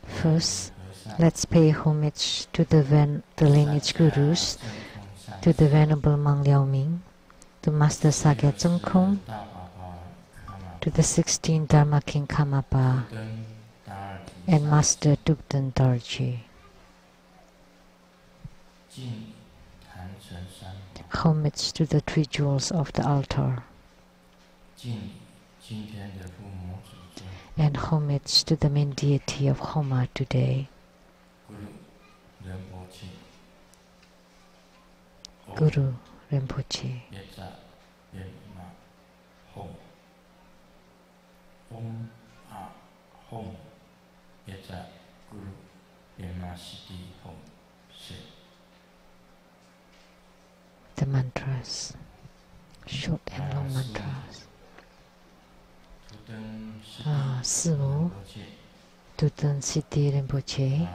First, let's pay homage to the lineage gurus, to the Venerable Mang Liaoming, to Master Sakya Dzogchen, to the 16th Dharma King Karmapa, and Master Dukden Dorji. Homage to the three jewels of the altar, and homage to the main deity of Homa today, Guru Rinpoche. The mantras, short and long mantras. Simu, Duten Siddhi Rinpoche,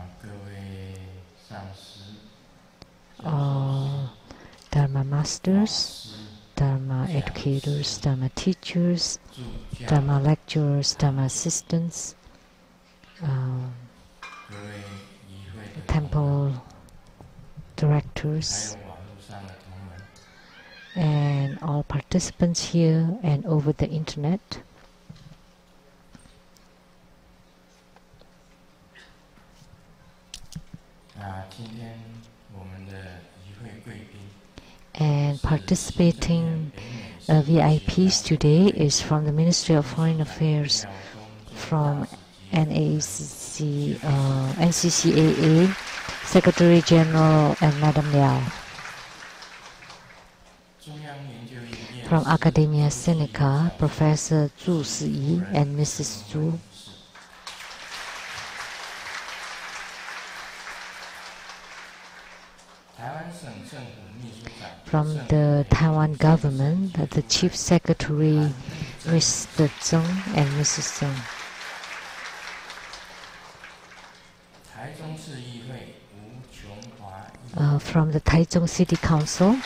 all Dharma masters, Dharma educators, Dharma teachers, Dharma lecturers, Dharma assistants, temple directors, and all participants here and over the internet. And participating VIPs today is from the Ministry of Foreign Affairs, from NCCAA, Secretary General and Madam Liao. From Academia Sinica, Professor Zhu Siyi and Mrs. Zhu. From the Taiwan government, the Chief Secretary, Mr. Tsang and Mrs. Tsang. From the Taichung City Council,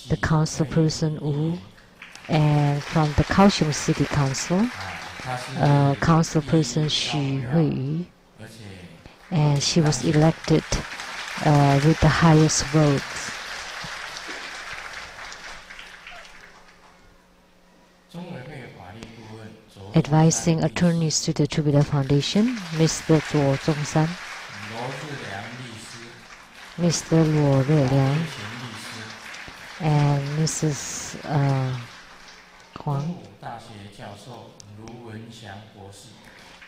the councilperson Wu, and from the Kaohsiung City Council, councilperson Xu Huiyu, and she was elected with the highest votes. Advising attorneys to the Tribhuda Foundation, Mr. Zuo Zhongshan, Mr. Luo Reliang, and Mrs. Huang,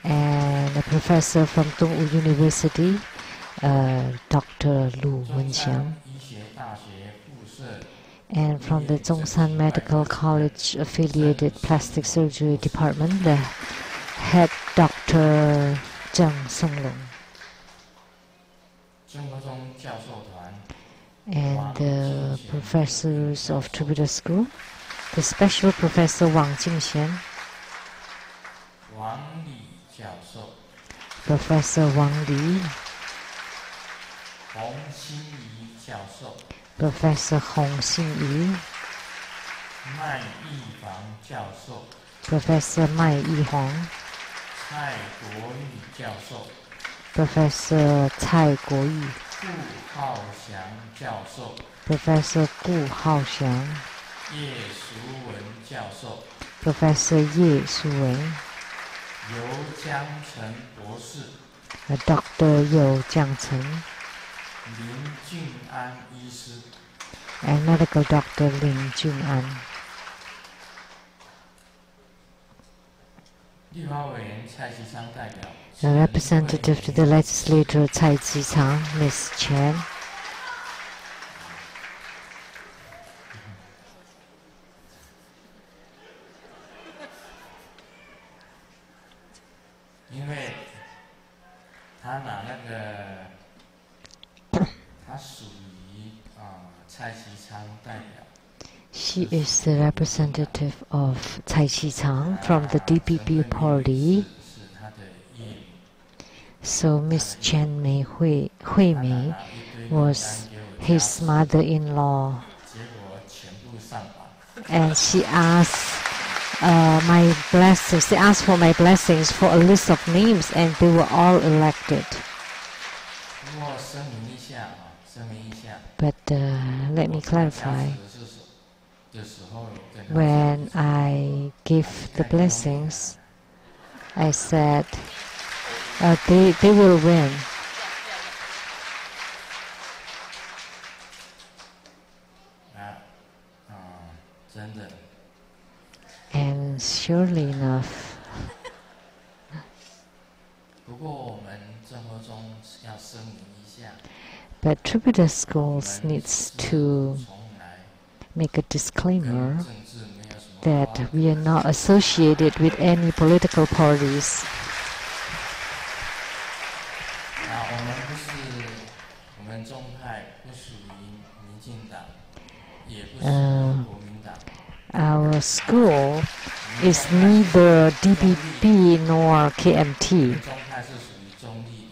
and a professor from Tongwu University, Dr. Lu Wenxiang, and from the Zhongshan Medical College affiliated plastic surgery department, the head Dr. Tsang Songlong, and the professors of Tribhuda School, the special professor Wang Jingxian, Professor Wang Li, Professor Hong Xinyi, Professor Mai Yihuang, Professor Cai Guoyu, Professor Gu Haoxiang, Professor Ye Shuwen, Dr. You Jiangchen, and medical doctor Lin Jun'an. The representative to the legislator Cai Tsang, Ms. Chen. She is the representative of Cai Tsang from the DPP party. So Miss Chen Hui Mei was his mother-in-law and she asked my blessings. They asked for my blessings for a list of names, and they were all elected. But let me clarify. When I give the blessings, I said they will win. And surely enough, but Tributa schools needs to make a disclaimer that we are not associated with any political parties. Our school is neither DBB nor KMT.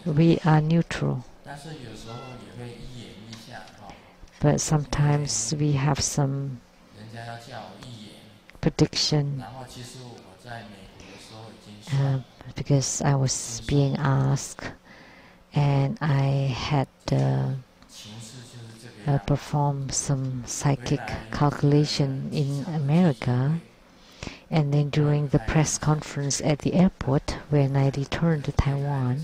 We are neutral. But sometimes we have some prediction because I was being asked and I had performed some psychic calculation in America, and then during the press conference at the airport when I returned to Taiwan,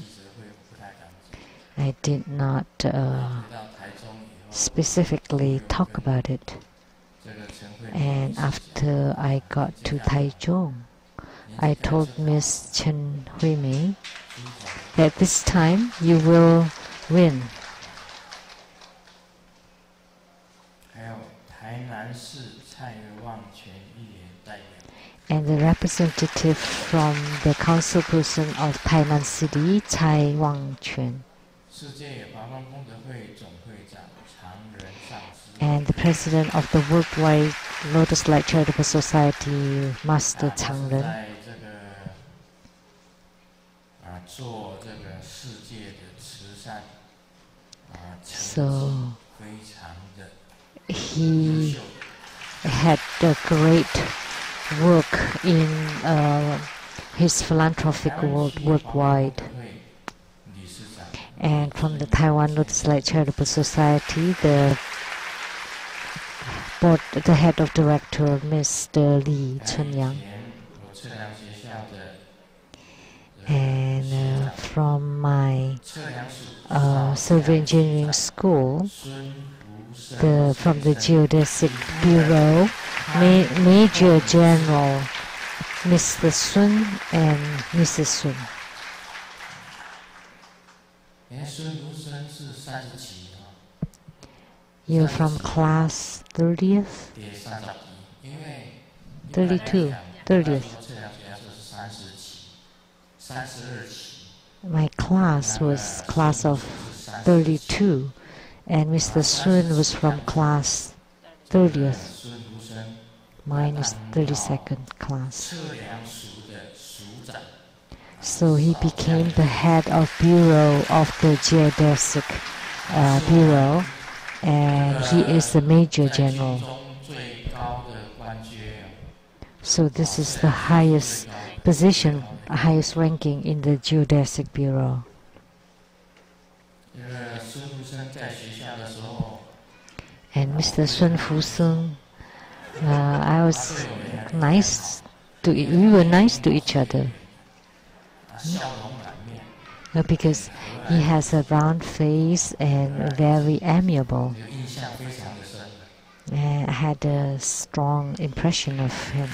I did not specifically talk about it. And after I got to Taichung, I told Miss Chen Hui-mei that this time you will win. And the representative from the councilperson of Tainan City, Tsai Wang-quan, and the president of the Worldwide Lotus Light Charitable Society, Master Tsang. So he had a great work in his philanthropic worldwide. And from the Taiwan Lotus Light Charitable Society, the head of director, Mr. Li Chunyang. And from my civil engineering school, from the Geodesic Bureau, Major General Mr. Sun and Mrs. Sun. You're from class 30th? 32, 30th. My class was class of 32, and Mr. Sun was from class 30th. Mine is 32nd class. So he became the head of Bureau of the Geodesic Bureau, and he is the Major General. So this is the highest position, highest ranking in the Geodesic Bureau. And Mr. Sun Fu-sung, I was nice to. We were nice to each other because he has a round face and very amiable. I had a strong impression of him.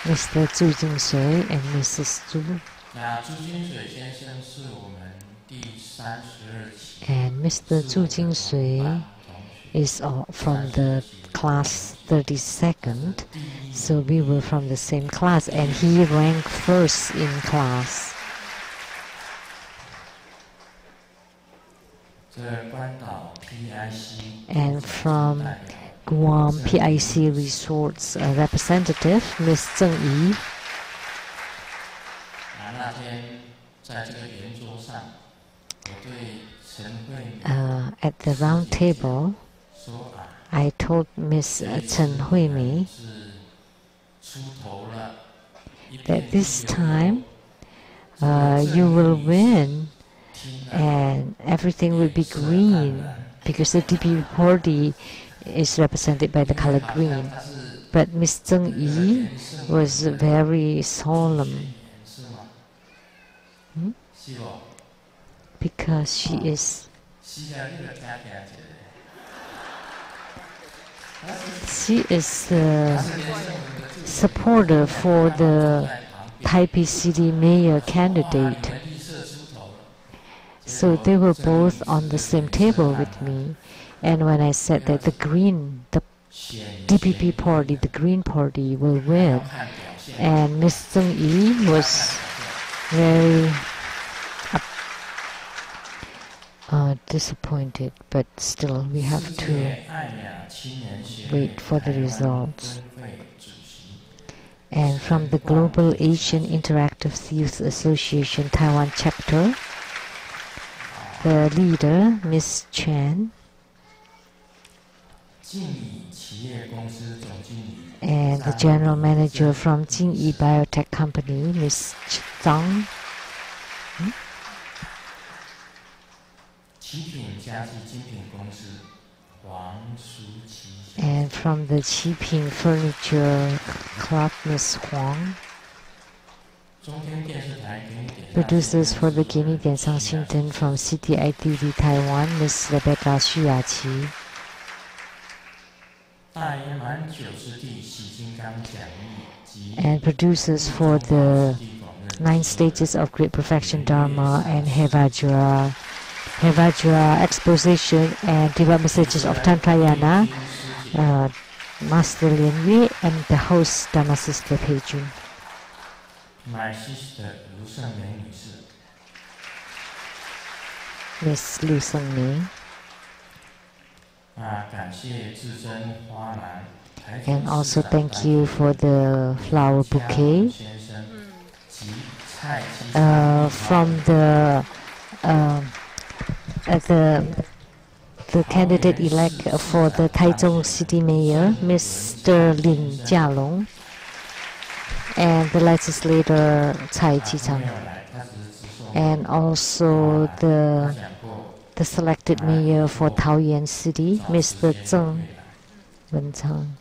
Mr. Zhu Jingsui and Mrs. Zhu. And Mr. Zhu Jingsui is from the class 32nd, so we were from the same class, and he ranked first in class. And from Guam PIC Resorts representative, Miss Tsang Yi. At the round table, I told Miss Chen Huimei that this time you will win and everything will be green because the DP party is represented by the color green. But Miss Tsang Yi was very solemn because she is supporter for the Taipei City Mayor candidate. So they were both on the same table with me. And when I said that the DPP party, the Green Party, will win, and Miss Tsang Yi was very disappointed, but still we have to wait for the results. And from the Global Asian Interactive Youth Association Taiwan chapter, the leader, Miss Chen, and the general manager from Jingyi Biotech Company, Miss Tsang, and from the Qiping Furniture Club, Miss Huang. Producers for the Guinea Diansang Xinten from CTITV Taiwan, Miss Rebecca Xuyaqi. And producers for the 9 stages of Great Perfection Dharma and Hevajra Exposition and Development Stages of Tantrayana, Master Lin Yue, and the host, Dharma Sister Pei Jun. My sister Lu Shengmei, Miss Lu Shengmei. And also thank you for the flower bouquet from the candidate-elect for the Taichung City Mayor, Mr. Lin Jialong, and the legislator Cai Chi-chang, and also the selected mayor for Taoyuan City, Mr. Tsang Wen-chang.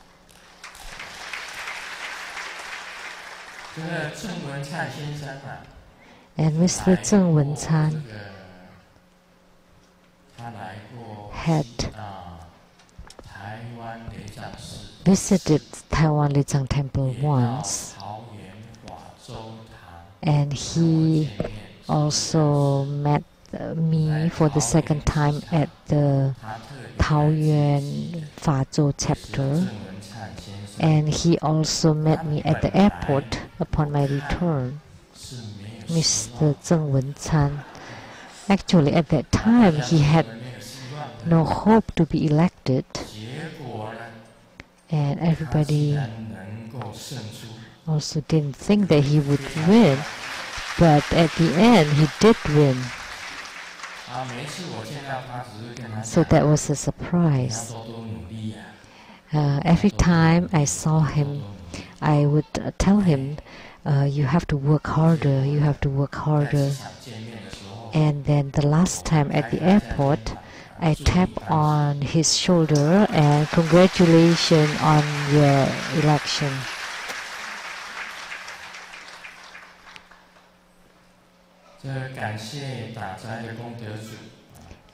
And Mr. Tsang Wen-chan had visited Taiwan Lijiang Temple once, and he also met me for the second time at the Taoyuan Fazhou chapter, and he also met me at the airport upon my return. Mr. Tsang Wen-chan, actually at that time he had no hope to be elected, and everybody also didn't think that he would win, but at the end he did win. So that was a surprise. Every time I saw him, I would tell him, you have to work harder, you have to work harder. And then the last time at the airport, I tapped on his shoulder and congratulations on your election.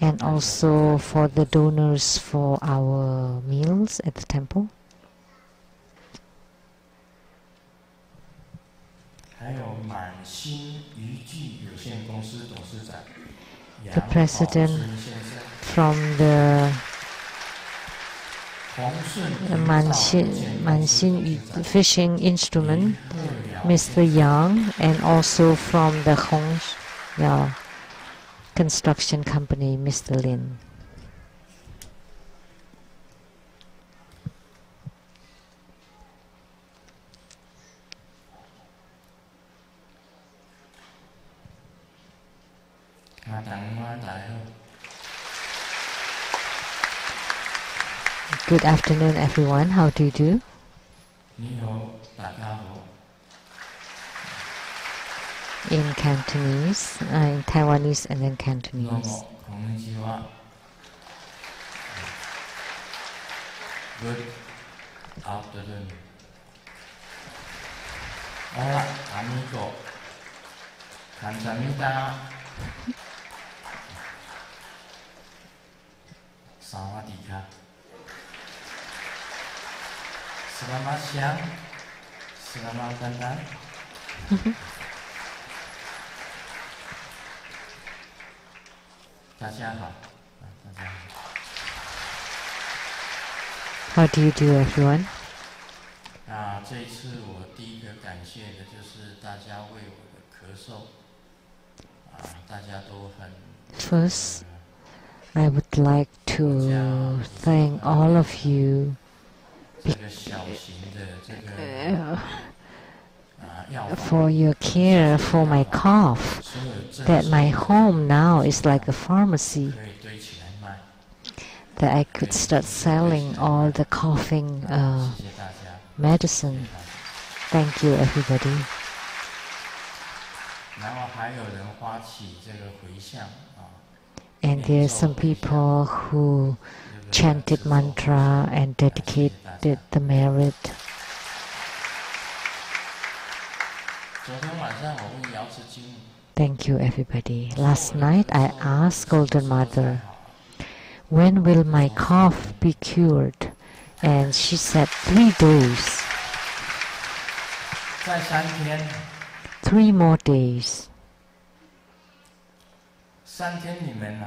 And also for the donors for our meals at the temple. The president from the Manxin fishing instrument, Mr. Yang, and also from the Hong construction company, Mr. Lin. Good afternoon, everyone. How do you do? 你好，大家好。 In Cantonese, in Taiwanese, and then どう Cantonese. もこんにちは。Good afternoon. Hola, amigo. 감사합니다. 사와디카. Selamat siang. Selamat datang. 大家好，大家好。 How do you do, everyone? 这一次我第一个感谢的就是大家为我的咳嗽，大家都很。First, I would like to thank all of you 这个小型的这个药房 for your care for my cough. 所有 That my home now is like a pharmacy. 可以堆起来卖。 That I could start selling all the coughing 谢谢大家。 medicine. Thank you, everybody. 然后还有人发起这个回向 And there's some people who chanted mantra and dedicated the merit. 昨天晚上我问瑶池金母， Thank you, everybody. Last night I asked Golden Mother, when will my cough be cured? And she said 3 days. 再3天， 3 more days. 3天你们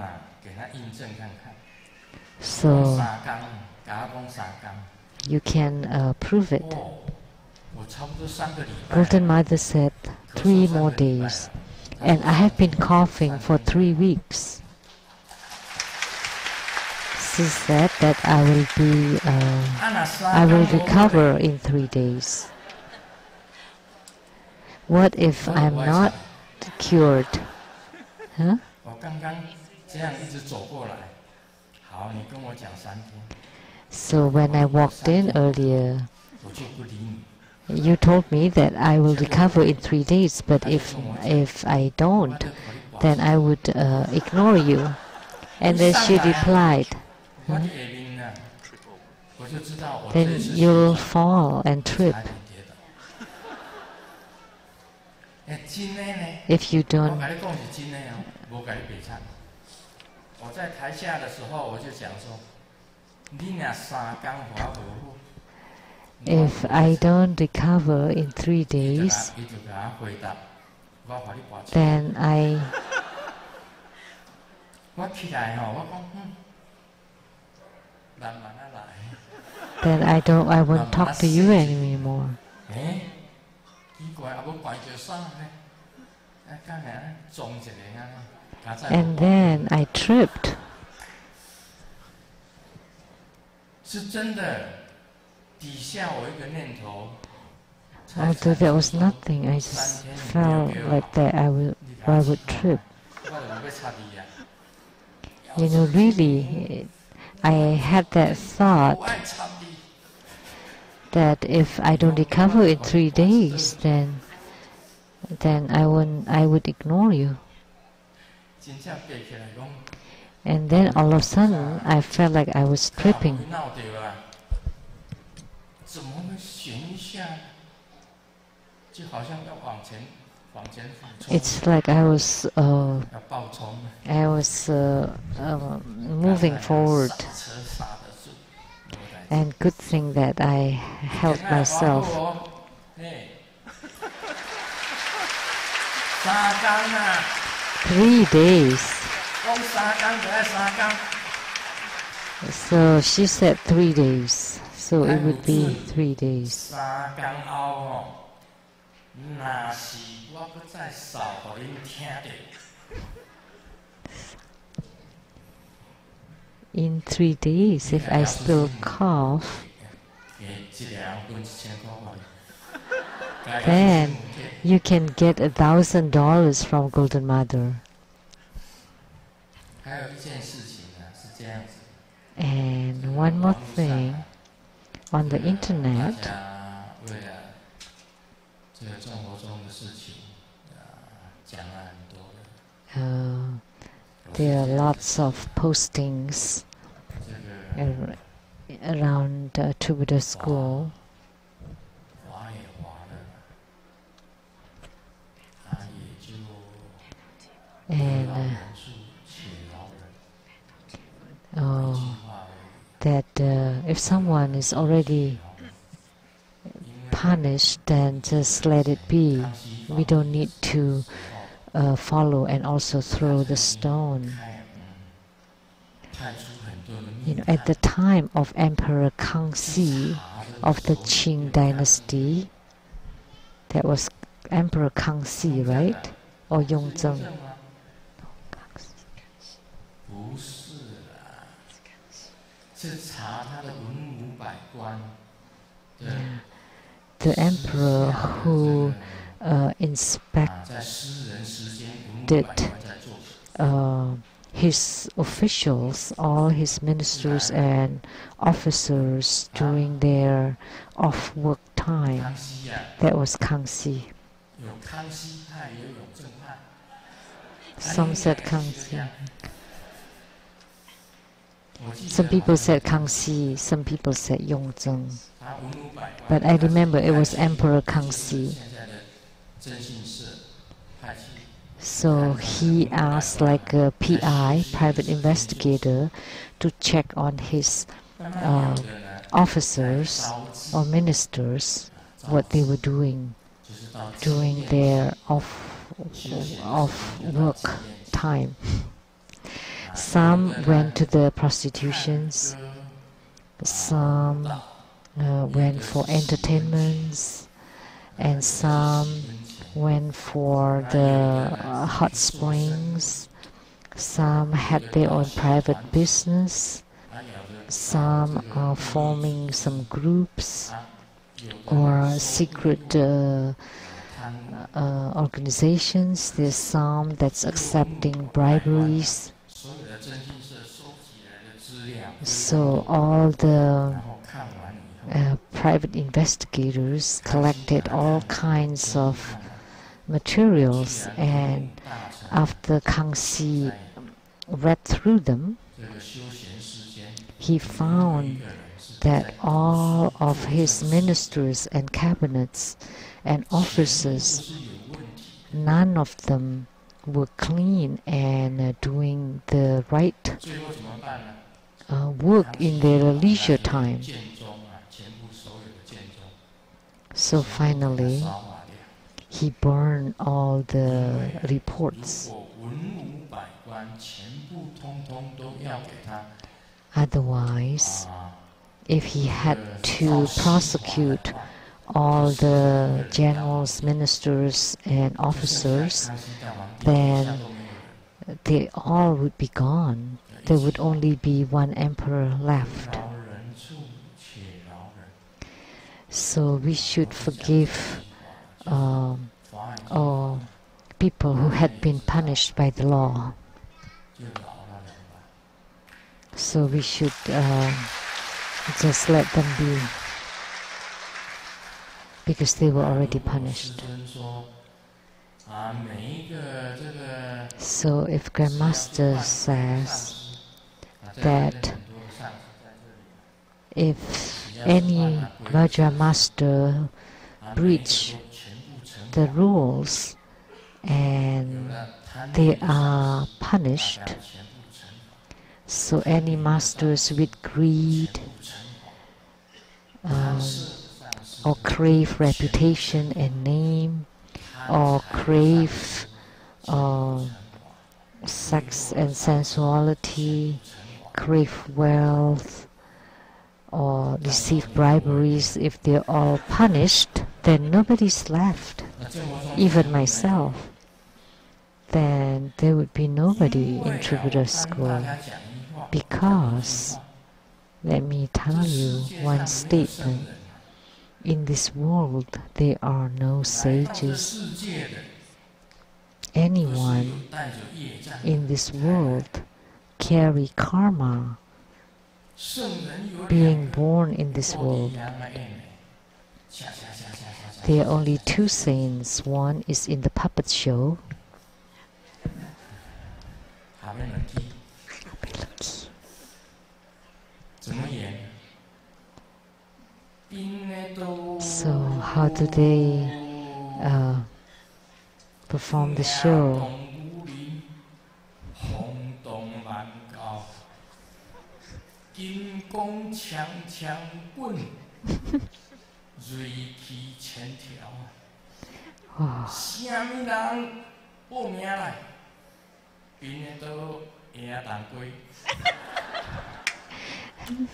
给他印证看看。 So 3天，给他讲3天。 you can prove it. 我差不多3个礼拜。 Golden Mother said 3 more days. And I have been coughing for 3 weeks. She said that I will recover in 3 days. What if I'm not cured? Huh? 我刚刚这样一直走过来。好，你跟我讲3天。 So when I walked in earlier, 我就不理你。 you told me that I will recover in 3 days, but if I don't, then I would ignore you. And then she replied, 我就会晕了，我就知道我 then 这次 you'll fall and trip 差点跌倒。真的呢？ if you 我 don't. 跟你讲是真的哦，无跟你比惨。我在台下的时候，我就讲说，你若3天还无好。 If I don't recover in 3 days, 伊就给他回答，我给你跋 then I 我起来吼，我讲慢慢来。 then I won't talk to you anymore. 奇怪，啊，要关着啥呢？干啥？撞一个啊？ And then I tripped. 是真的，底下我一个念头。 Although there was nothing, I just felt like that I would trip. You know, really, I had that thought that if I don't recover in 3 days, then I would ignore you. And then all of a sudden, I felt like I was tripping. It's like I was moving forward. And good thing that I held myself. 3 days. So she said 3 days. So it would be 3 days. In 3 days, if I still cough, then you can get $1,000 from Golden Mother. And one more thing. On the internet, there are lots of postings around to Buddha school. And that if someone is already punished, then just let it be. We don't need to follow and also throw the stone. At the time of Emperor Kangxi of the Qing dynasty, that was Emperor Kangxi, right? Or Yongzheng? The emperor who inspected his officials, all his ministers and officers during their off-work time. That was Kangxi. Some said Kangxi. Some people said Kangxi, some people said Yongzheng. But I remember it was Emperor Kangxi. So he asked like a PI, private investigator, to check on his officers or ministers, what they were doing during their off-work time. Some went to the prostitutions, some went for entertainments, and some went for the hot springs. Some had their own private business. Some are forming some groups or secret organizations. There's some that's accepting briberies. So all the private investigators collected all kinds of materials, and after Kangxi read through them, he found that all of his ministers and cabinets and officers, none of them were clean and doing the right work in their leisure time. So finally, he burned all the reports. Otherwise, if he had to prosecute all the generals, ministers, and officers, then they all would be gone. There would only be one emperor left. So we should forgive all people who had been punished by the law. So we should just let them be, because they were already punished. So if Grandmaster says that if any Vajra master breach the rules and they are punished, so any masters with greed or crave reputation and name, or crave sex and sensuality, crave wealth, or receive briberies, if they're all punished, then nobody's left, even myself. Then there would be nobody in Buddha school, because, let me tell you one statement, in this world there are no sages. Anyone in this world carry karma being born in this world. There are only two saints. One is in the puppet show. So how do they perform the show? Wow.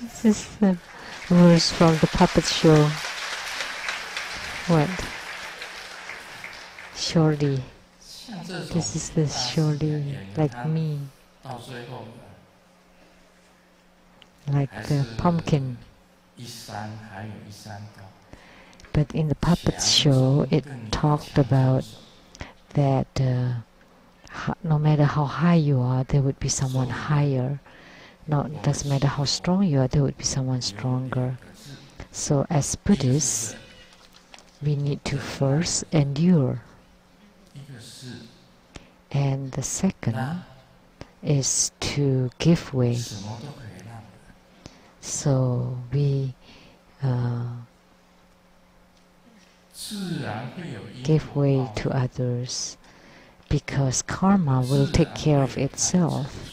This is the verse from the puppet show. What? Surely. This is the surely, like me. Like the pumpkin. But in the puppet show, it talked about that no matter how high you are, there would be someone higher. Doesn't matter how strong you are, there would be someone stronger. So as Buddhists, we need to first endure. And the second is to give way. So we give way to others because karma will take care of itself.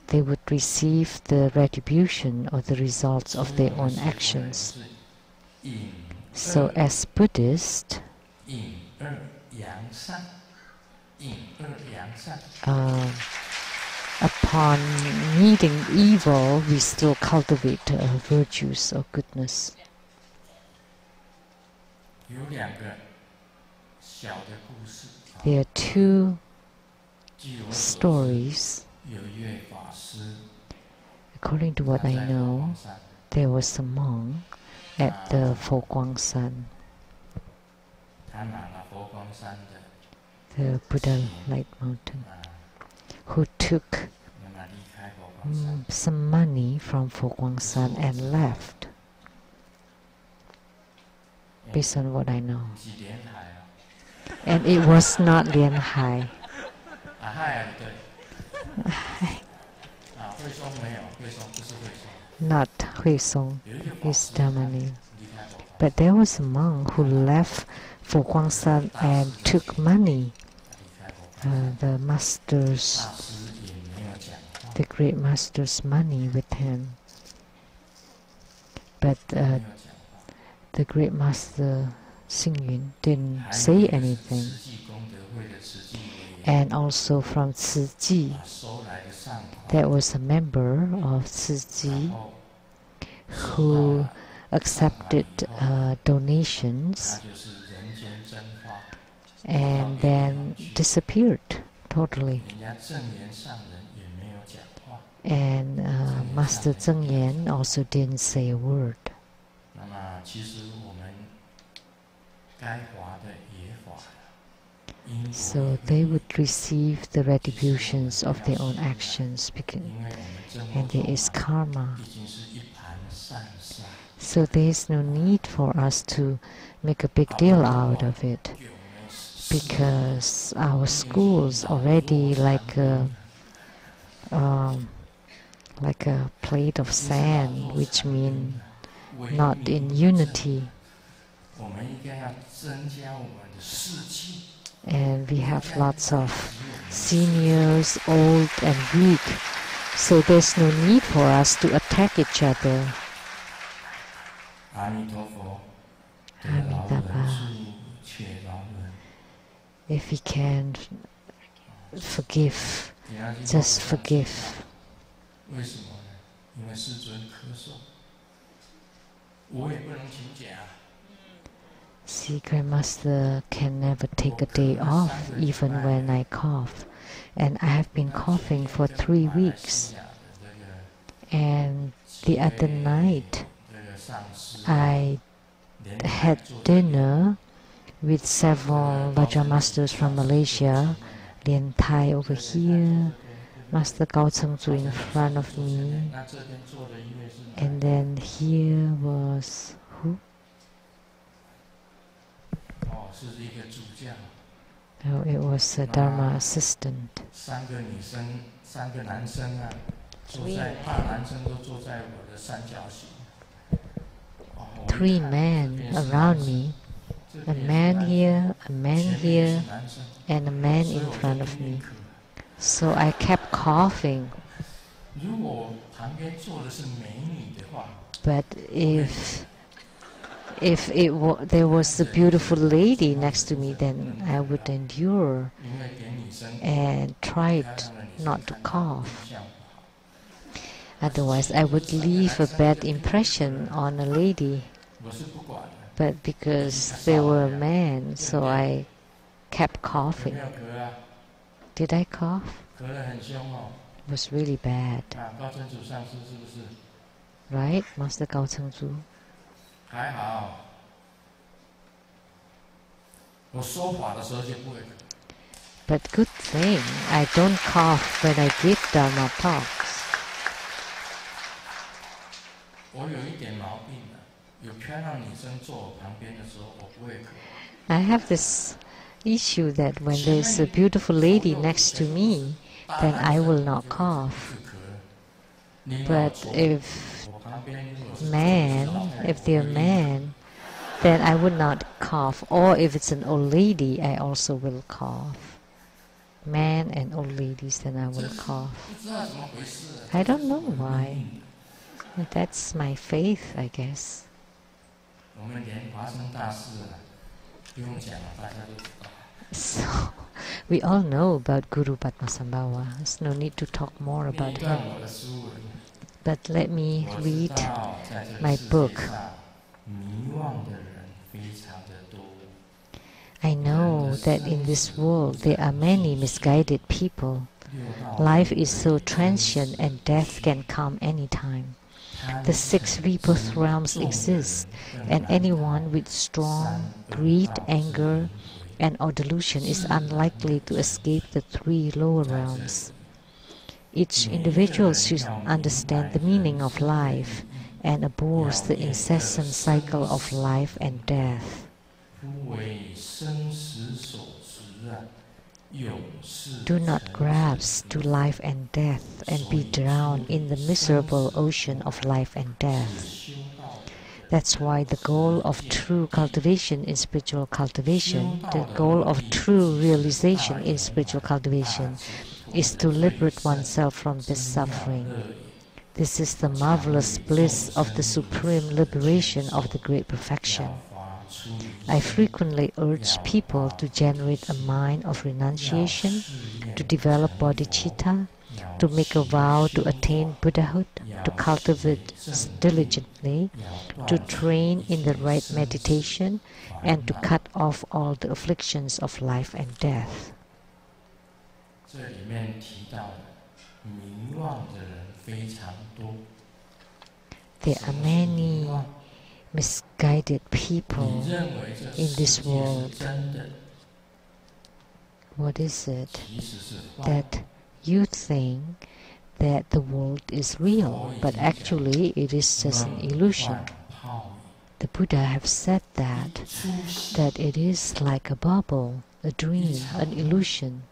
They would receive the retribution or the results of their own actions. So as Buddhists, upon meeting evil, we still cultivate virtues or goodness. There are two stories. According to what I know, there was a monk at the Foguangshan, the Buddha Light Mountain, who took some money from Foguangshan and left, based on what I know. And it was not Lian Hai. Not Hui Song, his Dharma name. But there was a monk who left Foguangshan and took money, the great master's money with him. But the great master Xingyun didn't say anything. And also from Tzu Ji, there was a member of Tzu Ji who accepted donations and then disappeared totally. And Master Tsang Yen also didn't say a word. So they would receive the retributions of their own actions, and there is karma. So there is no need for us to make a big deal out of it, because our schools already like a plate of sand, which means not in unity. And we have lots of seniors, old and weak, so there's no need for us to attack each other. Amitabha. If we can forgive, just forgive. See, Grandmaster can never take a day off, even when I cough. And I have been coughing for 3 weeks. And the other night, I had dinner with several Vajra masters from Malaysia, Lian Tai over here, Master Gao Chengzu in front of me, and then here was who? Oh, it was a Dharma assistant. Three men around me, a man here, and a man in front of me. So I kept coughing. But if there was a beautiful lady next to me, then I would endure and try not to cough. Otherwise, I would leave a bad impression on a lady. But because they were men, so I kept coughing. Did I cough? It was really bad. Right, Master Gao Chengzu? But good thing, I don't cough when I give Dharma talks. I have this issue that when there's a beautiful lady next to me, then I will not cough. But if they're men, then I would not cough. Or if it's an old lady, I also will cough. Men and old ladies, then I will cough. I don't know why. That's my faith, I guess. So, we all know about Guru Padmasambhava. There's no need to talk more about him. But let me read my book. I know that in this world there are many misguided people. Life is so transient and death can come anytime. The 6 rebirth realms exist, and anyone with strong greed, anger, and or delusion is unlikely to escape the 3 lower realms. Each individual should understand the meaning of life and abhors the incessant cycle of life and death. Do not grasp to life and death and be drowned in the miserable ocean of life and death. That's why the goal of true cultivation in spiritual cultivation, the goal of true realization in spiritual cultivation, is to liberate oneself from this suffering. This is the marvelous bliss of the supreme liberation of the great perfection. I frequently urge people to generate a mind of renunciation, to develop bodhicitta, to make a vow to attain Buddhahood, to cultivate diligently, to train in the right meditation, and to cut off all the afflictions of life and death. There are many misguided people in this world. What is it? That you think that the world is real, but actually it is just an illusion. The Buddha have said that it is like a bubble, a dream, an illusion.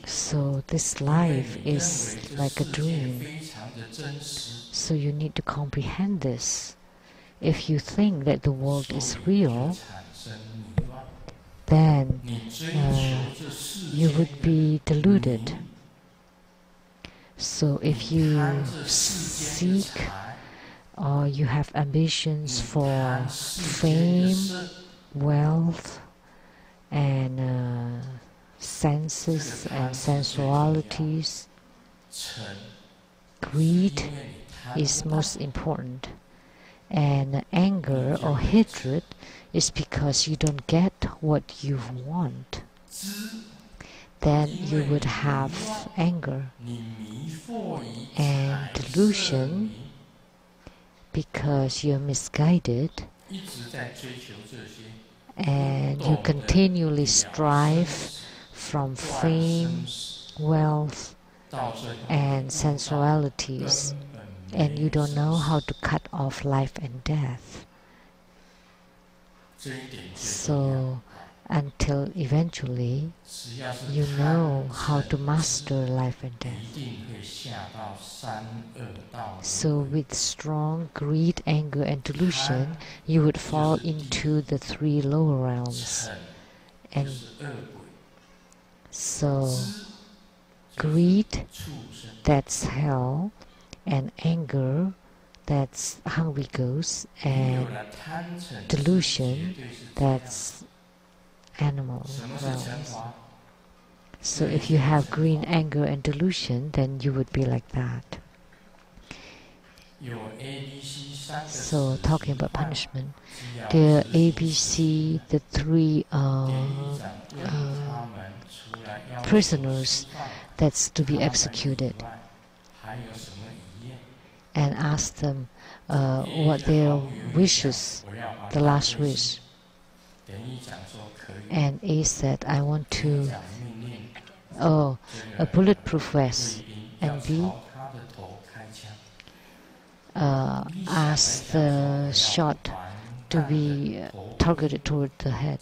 So this life is like a dream. So you need to comprehend this. If you think that the world is real, then you would be deluded. So if you seek or you have ambitions for fame, wealth, and senses and sensualities, greed is most important. And anger or hatred is because you don't get what you want. Then you would have anger. And delusion, because you're misguided and you continually strive from fame, wealth, and sensualities, and you don't know how to cut off life and death. So, until eventually you know how to master life and death. So with strong greed, anger, and delusion, you would fall into the three lower realms. And so greed, that's hell, and anger, that's hungry ghosts, and delusion, that's animal realms. So if you have greed, anger, and delusion, then you would be like that. So talking about punishment, the ABC, the three prisoners that's to be executed, and ask them what their wishes, the last wish. And A said, I want to, a bulletproof vest. And B asked the shot to be targeted toward the head.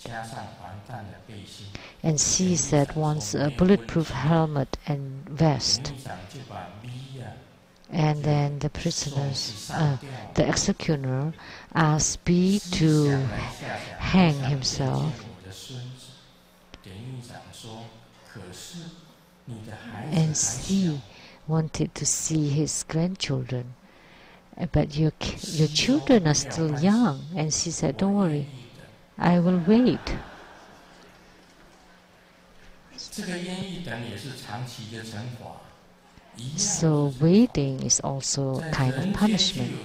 And C said wants a bulletproof helmet and vest. And then the prisoners, the executioner asked B to hang himself. And C wanted to see his grandchildren. But your children are still young. And she said, don't worry, I will wait. So waiting is also a kind of punishment.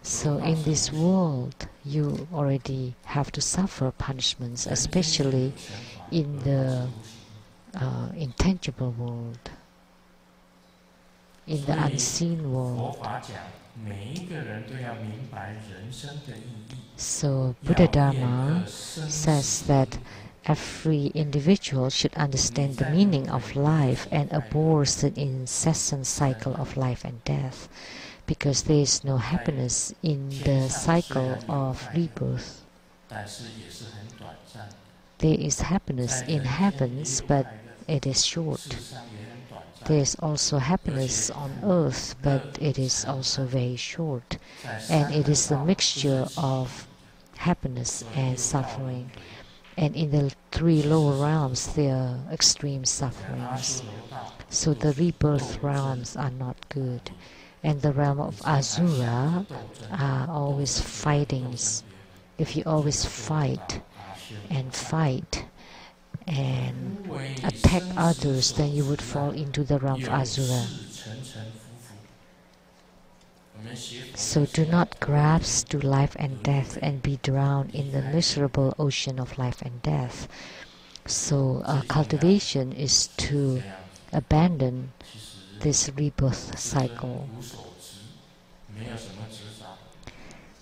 So in this world, you already have to suffer punishments, especially in the intangible world, in the unseen world. So Buddha Dharma says that every individual should understand the meaning of life and abhors the incessant cycle of life and death, because there is no happiness in the cycle of rebirth. There is happiness in heavens, but it is short. There is also happiness on earth, but it is also very short. And it is the mixture of happiness and suffering. And in the three lower realms, there are extreme sufferings. So the rebirth realms are not good. And the realm of Asura are always fightings. If you always fight and attack others, then you would fall into the realm of Asura. So do not grasp to life and death and be drowned in the miserable ocean of life and death. So cultivation is to abandon this rebirth cycle.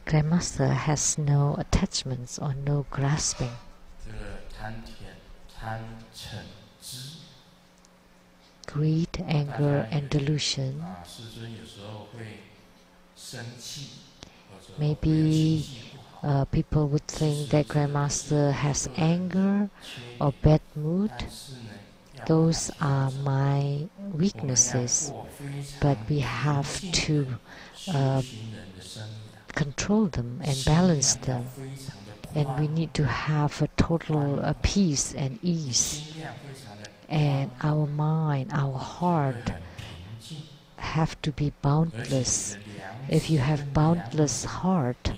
Grandmaster has no attachments or no grasping. Greed, anger, and delusion. Maybe people would think that Grandmaster has anger or bad mood. Those are my weaknesses, but we have to control them and balance them. And we need to have a total peace and ease. And our mind, our heart have to be boundless. If you have boundless heart,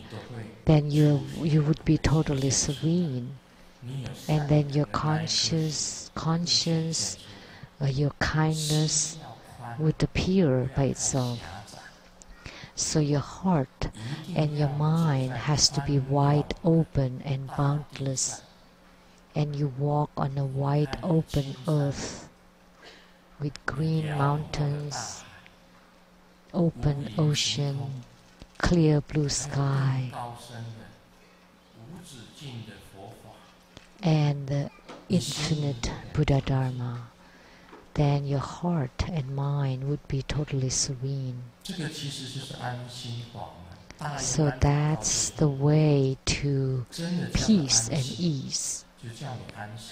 then you would be totally serene. And then your conscience, your kindness would appear by itself. So your heart and your mind has to be wide open and boundless. And you walk on a wide open earth with green mountains, open ocean, clear blue sky. And infinite Buddha Dharma, then your heart and mind would be totally serene. So that's the way to peace and ease.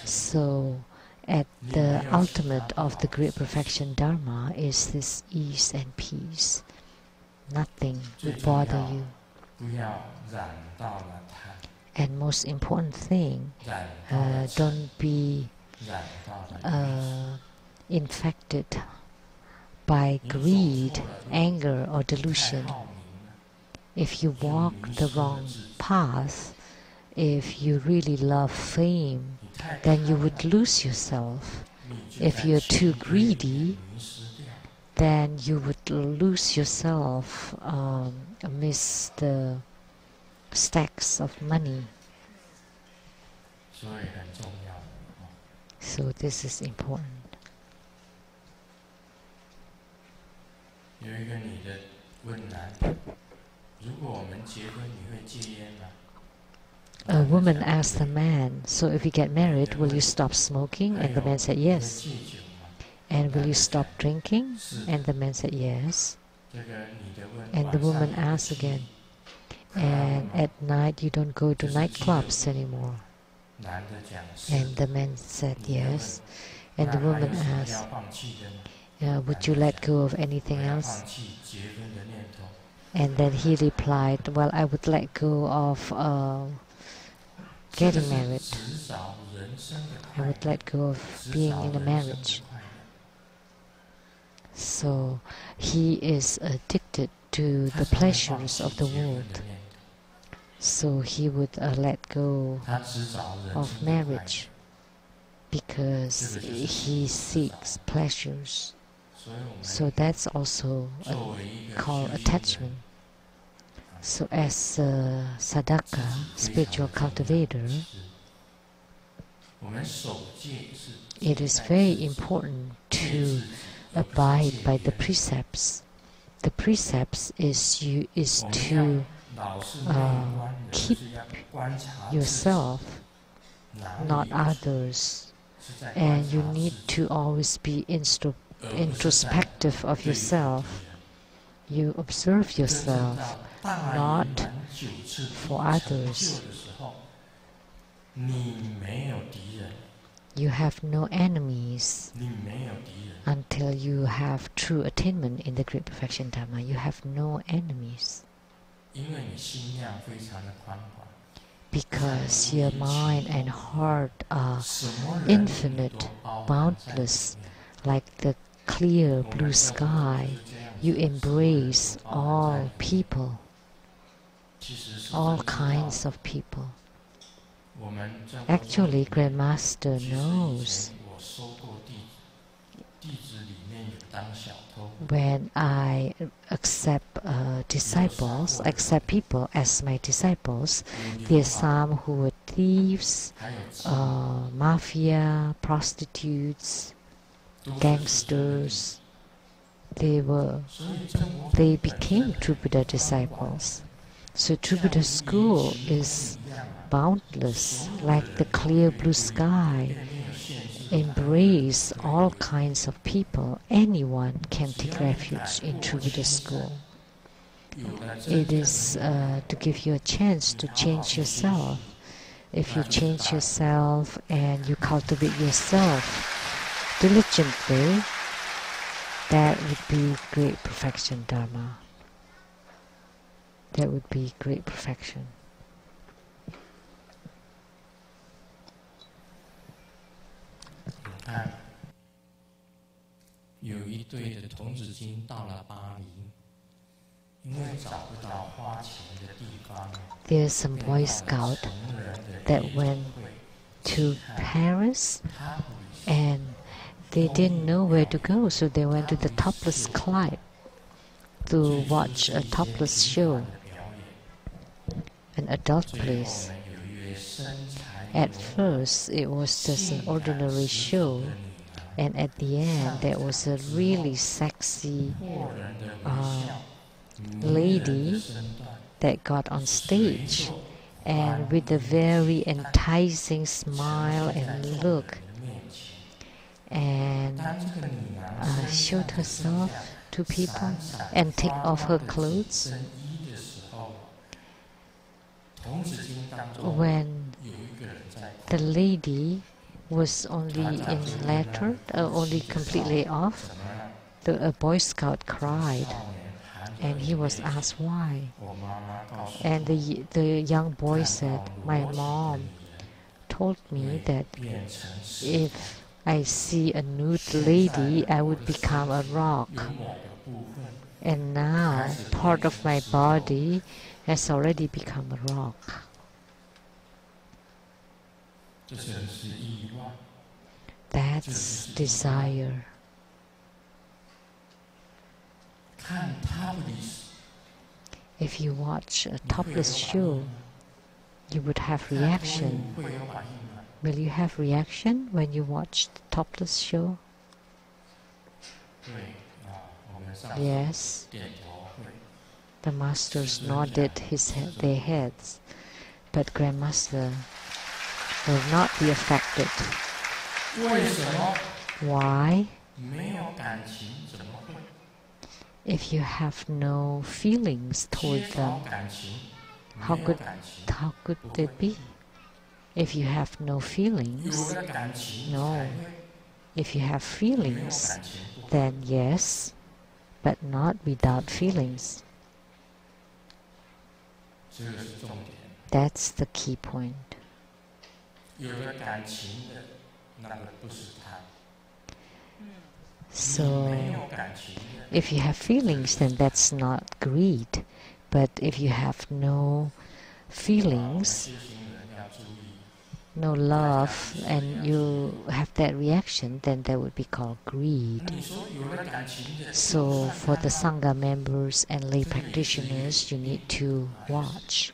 So at the ultimate of the great perfection Dharma is this ease and peace. Nothing will bother you. And most important thing, don't be infected by greed, anger, or delusion. If you walk the wrong path, if you really love fame, then you would lose yourself. If you're too greedy, then you would lose yourself amidst the stacks of money. So this is important. A woman asked the man, so if you get married, will you stop smoking? And the man said yes. And will you stop drinking? And the man said yes. And the woman asked again, and at night you don't go to nightclubs anymore? And the man said yes. And the woman asked, would you let go of anything else? And then he replied, well, I would let go of getting married. I would let go of being in a marriage. So he is addicted to the pleasures of the world. So he would let go of marriage because he seeks pleasures. So that's also called attachment. So as a sadhaka, spiritual cultivator, it is very important to abide by the precepts. The precepts is to keep yourself, not others, and you need to always be introspective of yourself. You observe yourself, not for others. You have no enemies until you have true attainment in the great perfection Dharma. You have no enemies. Because your mind and heart are infinite, boundless, like the clear blue sky. You embrace all people, all kinds of people. Actually, Grandmaster knows when I accept disciples, accept people as my disciples, there are some who are thieves, mafia, prostitutes, gangsters. They became true Buddha disciples. So true Buddha school is boundless, like the clear blue sky. Embrace all kinds of people. Anyone can take refuge in true Buddha school. It is to give you a chance to change yourself. If you change yourself and you cultivate yourself diligently, that would be great perfection Dharma. That would be great perfection. There's some Boy Scout that went to Paris and they didn't know where to go, so they went to the topless club to watch a topless show, an adult place. At first, it was just an ordinary show, and at the end, there was a really sexy lady that got on stage, and with a very enticing smile and look, and showed herself to people and take off her clothes. When the lady was only in leather, only completely off, a Boy Scout cried, and he was asked why. And the young boy said, "My mom told me that if I see a nude lady, I would become a rock. And now part of my body has already become a rock." That's desire. If you watch a topless show, you would have reaction. Will you have reaction when you watch the topless show? Yes. The masters nodded their heads, but Grandmaster will not be affected. Why? If you have no feelings toward them, how could it be? If you have no feelings, no. If you have feelings, then yes, but not without feelings. That's the key point. So, if you have feelings, then that's not greed. But if you have no feelings, no love, and you have that reaction, then that would be called greed. So for the Sangha members and lay practitioners, you need to watch.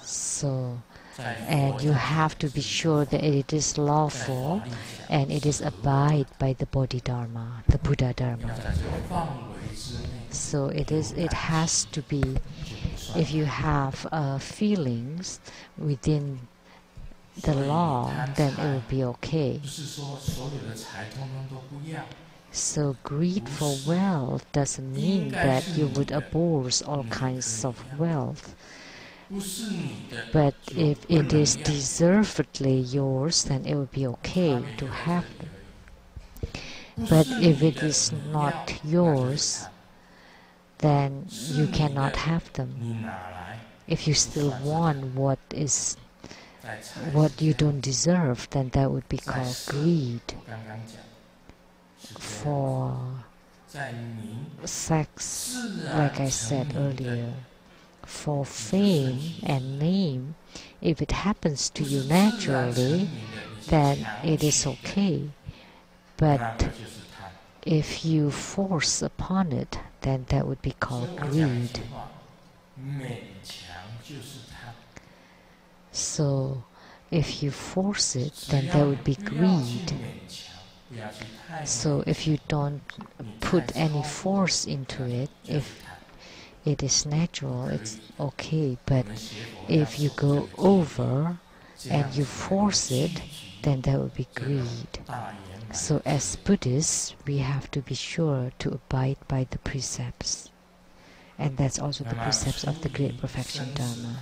So, and you have to be sure that it is lawful and it is abide by the Bodhidharma, the Buddha Dharma. So it has to be, if you have feelings within the law, then it will be okay. So greed for wealth doesn't mean that you would abhor all kinds of wealth. But if it is deservedly yours, then it will be okay to have them. But if it is not yours, then you cannot have them. If you still want what you don't deserve, then that would be called greed. For sex, like I said earlier, for fame and name, if it happens to you naturally, then it is okay. But if you force upon it, then that would be called greed. So if you force it, then that would be greed. So if you don't put any force into it, if it is natural, it's okay. But if you go over and you force it, then that would be greed. So as Buddhists, we have to be sure to abide by the precepts. And that's also the precepts of the Great Perfection Dharma.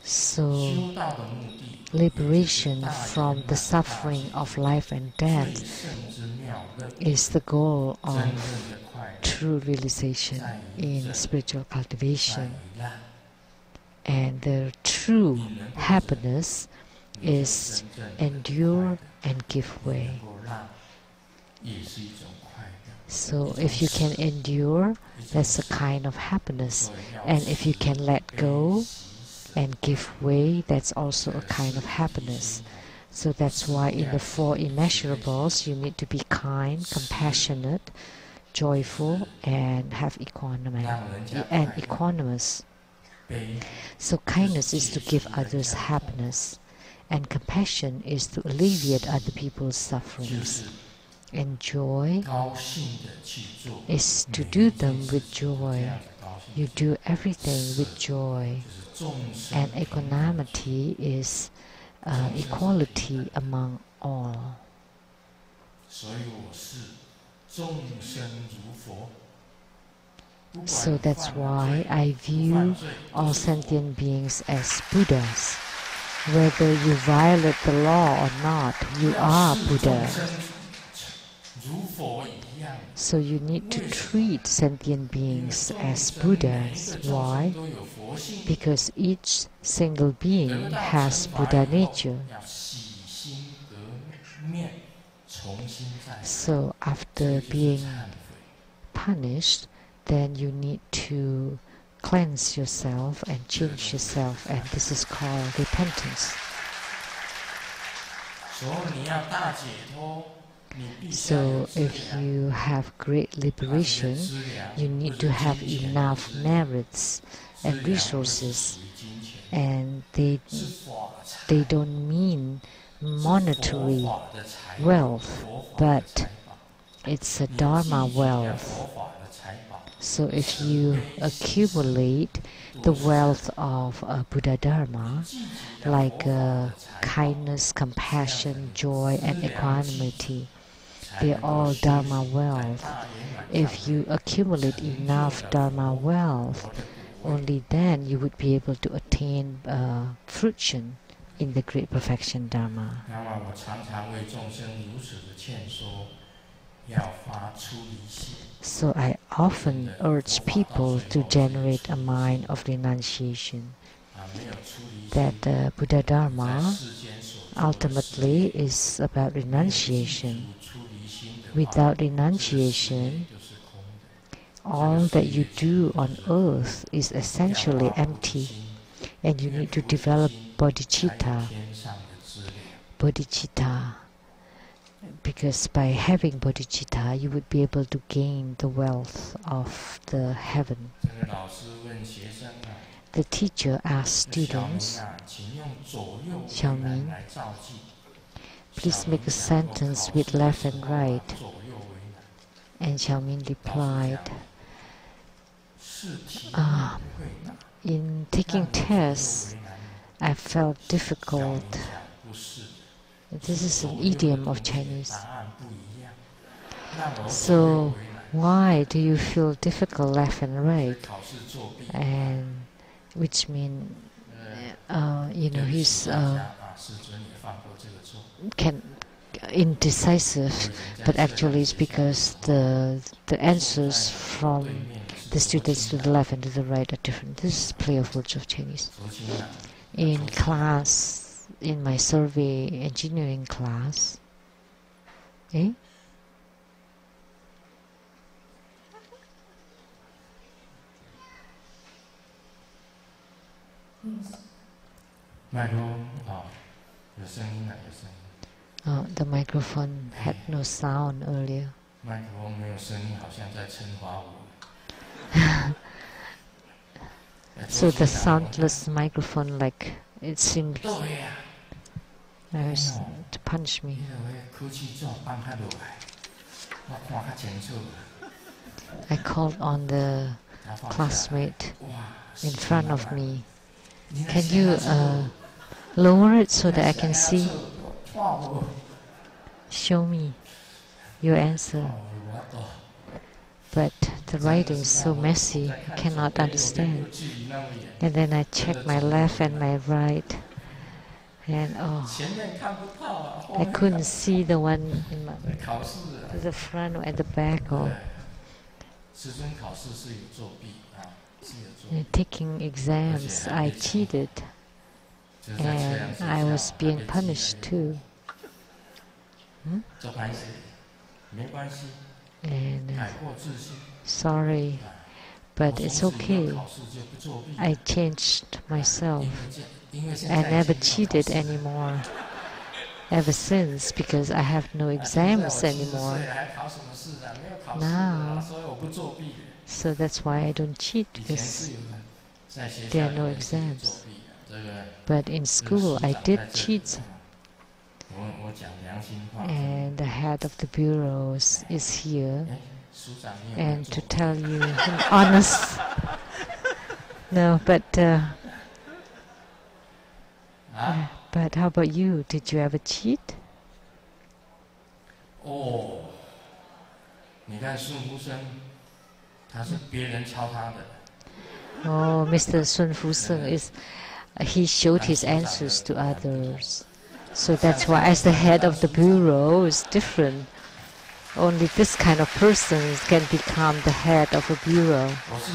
So, liberation from the suffering of life and death is the goal of true realization in spiritual cultivation. And the true happiness is endure and give way. So if you can endure, that's a kind of happiness. And if you can let go and give way, that's also a kind of happiness. So that's why in the four immeasurables, you need to be kind, compassionate, joyful, and have equanimous. So kindness is to give others happiness, and compassion is to alleviate other people's sufferings. enjoy 高兴的去做 is to 每 do 一件 them 事 with 情，这 joy. 样子高兴。 You do everything 舍 with joy. 就是众生 And 平等觉， equanimity is 众生是平 equality 等， among all. 所以我是众生如佛。不管 So 你 that's 犯了 why 罪 I 不 view 犯罪，都 all 是佛。 sentient beings as Buddhas. Whether you violate the law or not, you 要 are 视众 Buddha. 生如佛一样， So you need to 为什么？ treat sentient 因为 beings 众 as 生每一 Buddhas. 个众生 Why? 都有佛性， Because each single 得 being 到 has 惩罚 Buddha 以后， nature. 要洗心革面，重新再来。 So 这 after 就是 being 忏悔。 punished, then you need to cleanse yourself and change yourself, and this is called repentance. 所以你要大解脱，你必须要有 So 资 if 粮。 you have great 那这些 liberation, 资粮 you 不 need 是 to have 金钱的 enough 资粮， merits 资 and 粮不是 resources, 属于金钱， and they 是法财， they don't mean 是 monetary 佛法的财 wealth, 佛法的 but 财宝。 it's a 你 Dharma 积集了 wealth. 佛法的财宝， So if you accumulate the wealth of Buddha Dharma, 积集了佛 like 法的财宝， kindness, compassion, joy, and equanimity, 才 they're 能够 all 修 Dharma 习在 wealth. 大圆满 If 上 you 面 accumulate 成就 enough 了 Dharma 佛 wealth, 佛的果位。 only then you would be able to attain fruition in the great perfection Dharma. 那么我常常为众生如此的劝说，要发出离心。 So I often urge people to generate a mind of renunciation. 没有出离心， That Buddha 在 Dharma 世间所做的事 ultimately 业， is about 没有记 renunciation. 住出离心的话， Without 这个事业 renunciation, 就是空的。 all that you do on earth is 要 essentially 发菩提 empty, 心， and you 因为 need to 菩提 develop 心才有 bodhicitta. 天上的资粮。 Bodhicitta. Because by having bodhicitta, you would be able to gain the wealth of the heaven. 这个老师问学生啊， The teacher asked 小明 students, 啊，请用左右小为难明来造句。 please 小明 make a 想过 sentence 考 with 试的 left 时 and 候啊 right. 左右为难。 And Xiaoming 老师 replied, 讲试题 啊 不会难， in 那 taking 我左右 tests, 为难。 I felt 小 difficult. 明讲不是的， This is 左 an 右的 idiom of 同学 Chinese. 答案不一样，那我左右 So 为难。 why do you feel difficult left and 所以 right? 考试作弊， And which mean, 对不 he's 起大家啊，师尊也犯过这个错。 can indecisive, 我以前在 but 自然 actually it's 学校的 because 时候 the 坐 answers 在 from 对面的是 the 佛 students to 经 the 啊 left and to the right are different. This is play of words of Chinese. 佛经啊， In 佛经 class, in my survey engineering class, eh? 麦克风啊，有声音了，有声音。 The microphone had no sound earlier. 麦克风没有声音，好像在称罚我。 So 佛 the 经啊 soundless microphone, like it seemed 对呀， was to punish 你 me. 就会口气重放较落来，我看较清楚。 I called on the 他放下来 classmate 哇， in front of me. 你来 Can 写 you 下这 lower it so 个 that I 你 can 来写 see? 下这个画我 Show me your answer. 我懂。 But the writing is so messy, I cannot understand. And then I checked my left and my right, and 前面看不到啊，后 I 面 couldn't see the one in 考试啊， the front or at the back. 对，师尊考试是有作弊啊，是有作弊， Taking exams, I cheated, 就是在这样 and 学 I 校 was 还 being 被记 punished 了 too. 做拍写没关系， And 改过自新。 sorry, 啊 but 我 it's 从此以后 okay. 考试就不作弊。 I changed 因 myself. 为这，因为现 I 在 never 已经没有 cheated 考试 anymore ever since because I have no 啊现在 exams 我70 anymore. 岁还考什么试啊？没有考试 Now 的，所以我不作弊。 So that's why I don't cheat 以前 because 是有的，在学 there 校 are 里 no 面是有 exams. 作弊的，对不对？ But in 这个 school 师 I 长 did 在这里 cheat. 我 and the head of the bureau is here, and to tell you honest. No, but how about you? Did you ever cheat? Oh, 你看孙福生，他是别人抄他的。Oh, Mr. Sun Fu-seng he showed his answers to others. So that's why as the head of the bureau is different. Only this kind of person can become the head of a bureau. 我是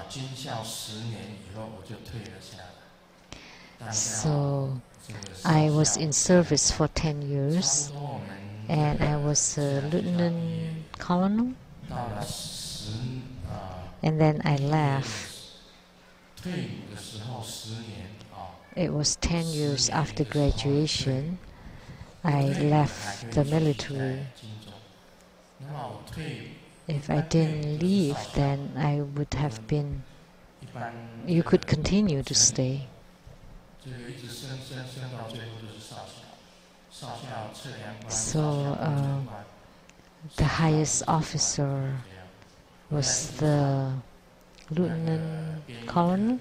军校10年以后我就退了下来。So I was in service for 10 years, and I was a lieutenant colonel, and then I left. It was 10 years after graduation. I left the military. If I didn't leave, then I would have been... You could continue to stay. So the highest officer was the lieutenant colonel.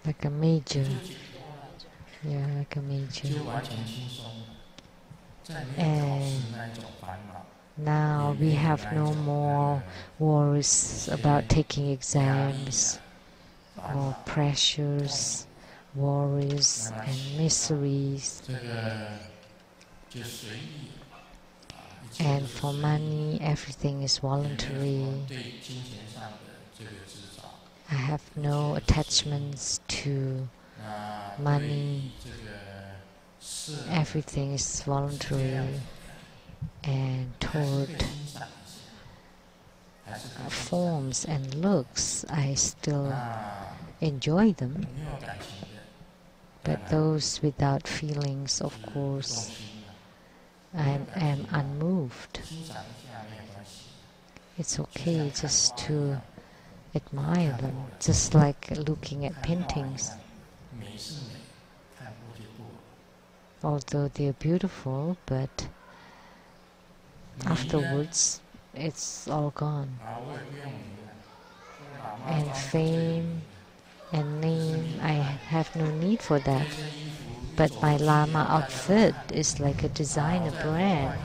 Like a major. Yeah, like a major. And now we have no more worries about taking exams, or pressures, worries and miseries. And for money, everything is voluntary. I have no attachments to money. Everything is voluntary. And toward forms and looks, I still enjoy them. But those without feelings, of course, I am unmoved. It's okay just to admire them, just like looking at paintings. Although they're beautiful, but afterwards it's all gone. And fame and name, I have no need for that. But my Lama outfit is like a designer brand.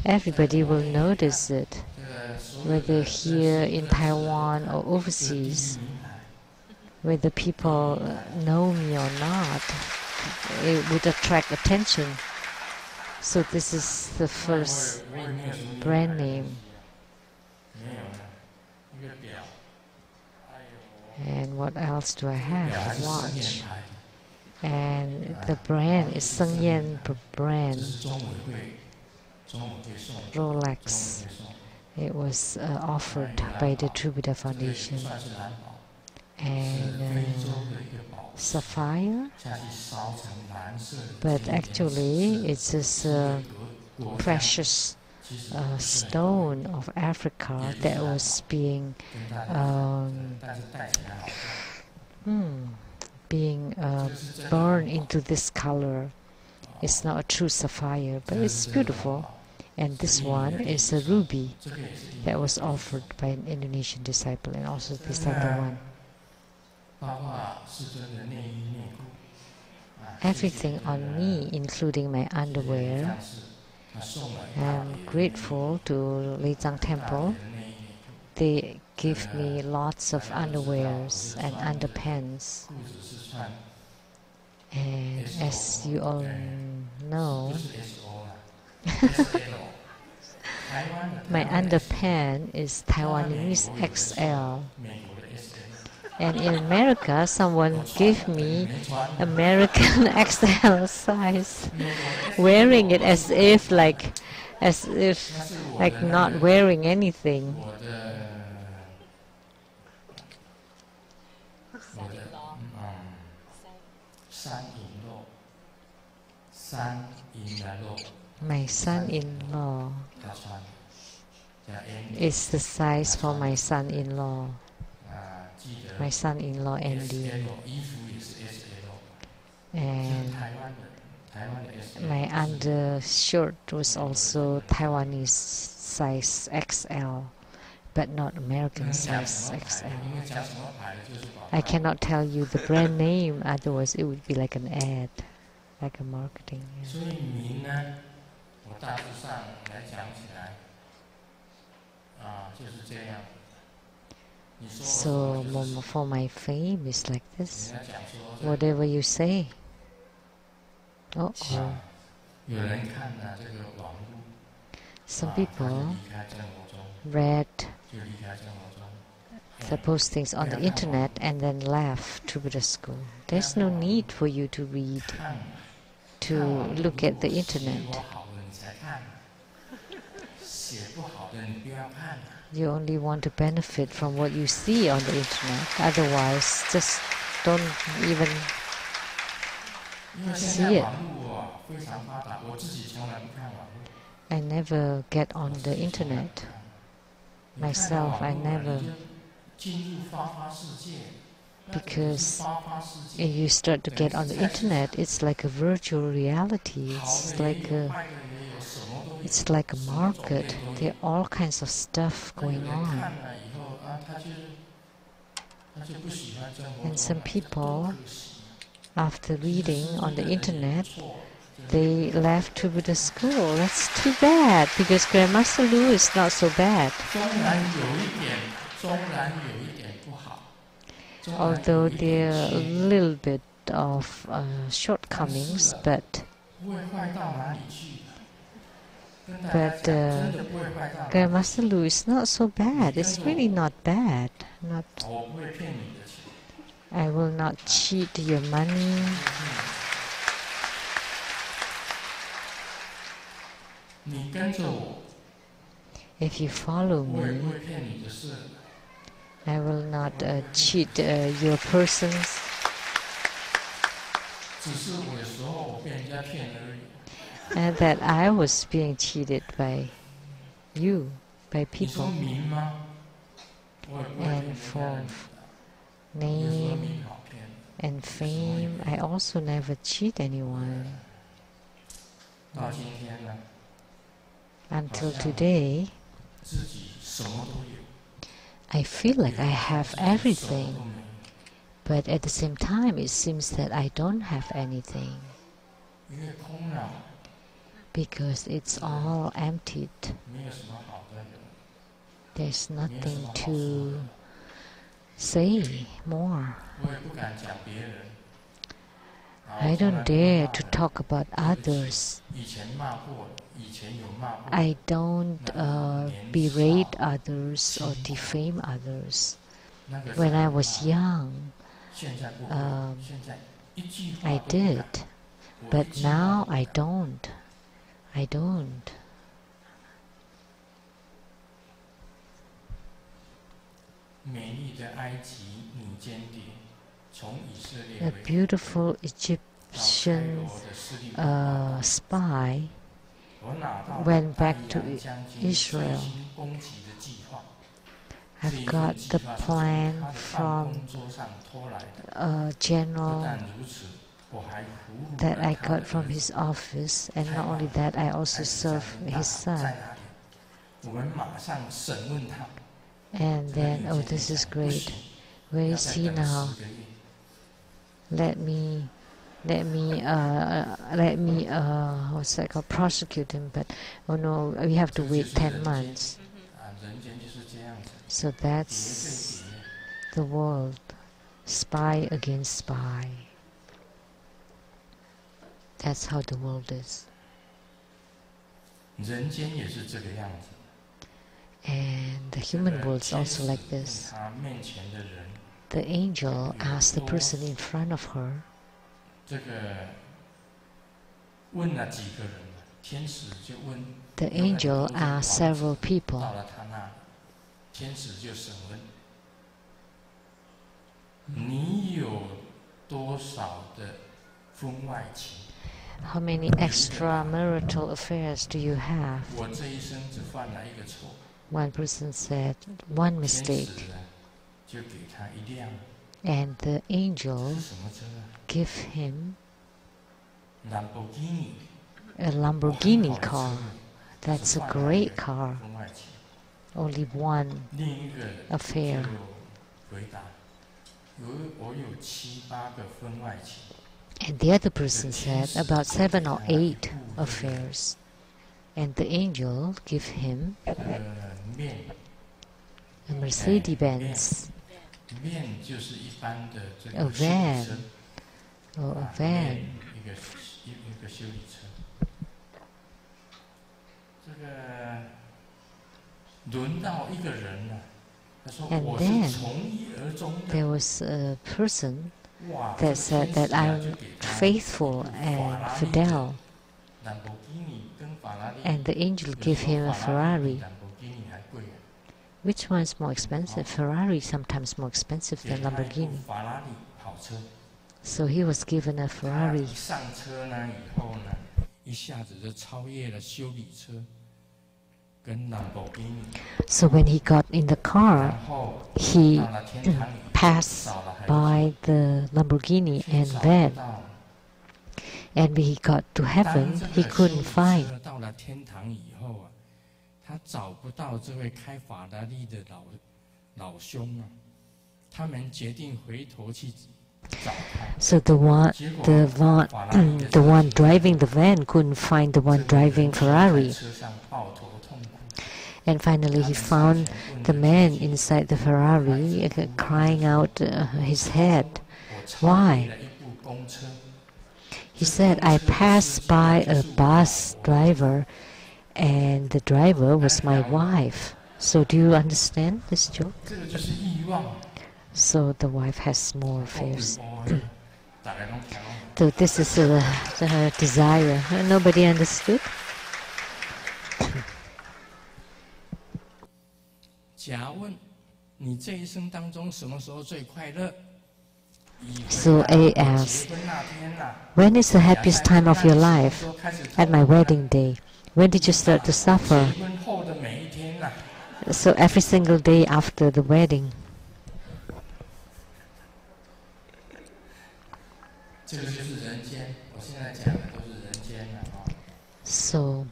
Everybody will notice it, whether here in Taiwan or overseas. Whether people know me or not, it would attract attention. So this is the first brand name. And what else do I have? Watch. And the brand is Tsang Yen brand. Rolex. It was offered by the True Buddha Foundation. And sapphire. But actually it's just a precious stone of Africa that was being burned into this color. It's not a true sapphire, but it's beautiful. And this one is a ruby that was offered by an Indonesian disciple, and also disciple one. Everything on me, including my underwear. I'm grateful to Lei Tsang Temple. They give me lots of underwears and underpants. And as you all know, my underpants is Taiwanese XL. And in America, someone gave me American XL size, wearing it as if not wearing anything. My son-in-law is the size for my son-in-law. My son-in-law Andy. And my undershirt was also Taiwanese size XL, but not American size XL. I cannot tell you the brand name, otherwise it would be like an ad, like a marketing. Yeah. So for my fame is like this. Whatever you say. Oh. Some people read the postings on the internet and then left to Buddha school. There's no need for you to read, to look at the internet. You only want to benefit from what you see on the internet. Otherwise, just don't even see it. I never get on the internet. Myself, I never. Because if you start to get on the internet, it's like a virtual reality. It's like a market. There are all kinds of stuff going on. And some people, after reading on the internet, they left to Buddha school. That's too bad, because Grandmaster Lu is not so bad. Although there are a little bit of shortcomings, but Grandmaster Lu is not so bad. It's really not bad. I will not cheat your money. If you follow me, I will not cheat your persons. And that I was being cheated by you, by people. And for name and fame, I also never cheat anyone. Until today, I feel like I have everything, but at the same time it seems that I don't have anything, because it's all emptied. There's nothing to say more. I don't dare to talk about others. I don't berate others or defame others. When I was young, I did, but now I don't. A beautiful Egyptian spy went back to Israel. I've got the plan from a general that I got from his office, and not only that, I also serve his son. And then, oh, this is great. Where is he now? Let me what's that called, prosecute him, but oh no, we have to wait 10 months. So that's the world, spy against spy. That's how the world is. And the human world is also like this. The angel asked the person in front of her, the angel asked several people, 婚外情。 How many extramarital affairs do you have? 我这一生只犯了一个错。 One person said, one 天 mistake, 使呢，就给他一辆 and the angel 是什么车啊 gave him ？Lamborghini。 a Lamborghini 哇很 car. 好的车 That's 是 a 犯了一 great 个 car. 婚外情。 Only one 另一个 affair. 就回答：我有7、8个婚外情。 And the other person said about 7 or 8 affairs. And the angel gave him 面 a Mercedes-Benz 面就是一般的这 A 个修理 van 车， or a 面 van. 一个修理车。这个轮到一个人了，他说 And 我是 then 从一而终的。 There was a person 哇， that said that 就 I'm 给他 faithful 法 and 拉利的 fidel. Lamborghini 跟法拉利， And the angel 有 gave 时候 him a 法拉利 Ferrari. 比 Lamborghini 还贵啊。 Which one is more expensive? Ferrari sometimes more expensive 给 than 他一部 Lamborghini. 法拉利跑车。 So he was given a 他 Ferrari. 一上车呢以后呢，一下子就超越了修理车跟 Lamborghini。 So when he got in the car, 然后 he 到了天堂以后 passed 少了还 by the Lamborghini 却 and 找不 van. 到。 And when he got to 当 heaven, 这 he 个修 couldn't 理 find. 车到了天堂以后啊，他找不到这位开法拉利的老兄啊，他们决定回头去找他。 So the one driving the van couldn't find the one driving 在 Ferrari. 车上抱头痛哭。 And finally he found the man inside the Ferrari crying out his head. 我超越了一部公车。 He said, I passed by a bus driver and the driver was my wife. So do you understand this joke? 这个就是欲望。 So the wife has more affairs. 大家拢听。 So this is her desire. Nobody understood? 假问你这一生当中什么时候最快乐？ So A 结 asked, 婚那天呐， when is the happiest time of your life? 说开始 At my wedding day. When did you start to suffer? 结婚后的每一天呐， So every single day after the wedding. 这个就是人间。我现在讲的都是人间的啊。 So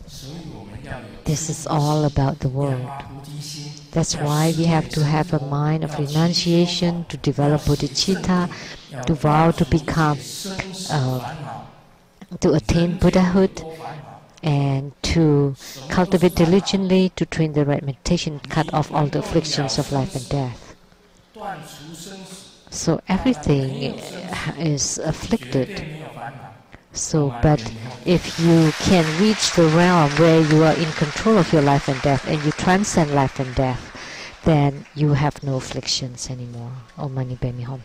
所以我们要有 this is all about the 要 world. 发菩提心。 That's why we have to have a mind of renunciation, to develop bodhicitta, to vow to become, to attain Buddhahood, and to cultivate diligently, to train the right meditation, cut off all the afflictions of life and death. 断除生死， So everything is 绝 afflicted. 对没有烦恼。 So, but if you can reach the realm where you are in control of your life and death, and you transcend life and death, then you have no afflictions anymore. Om Mani Padme Hum.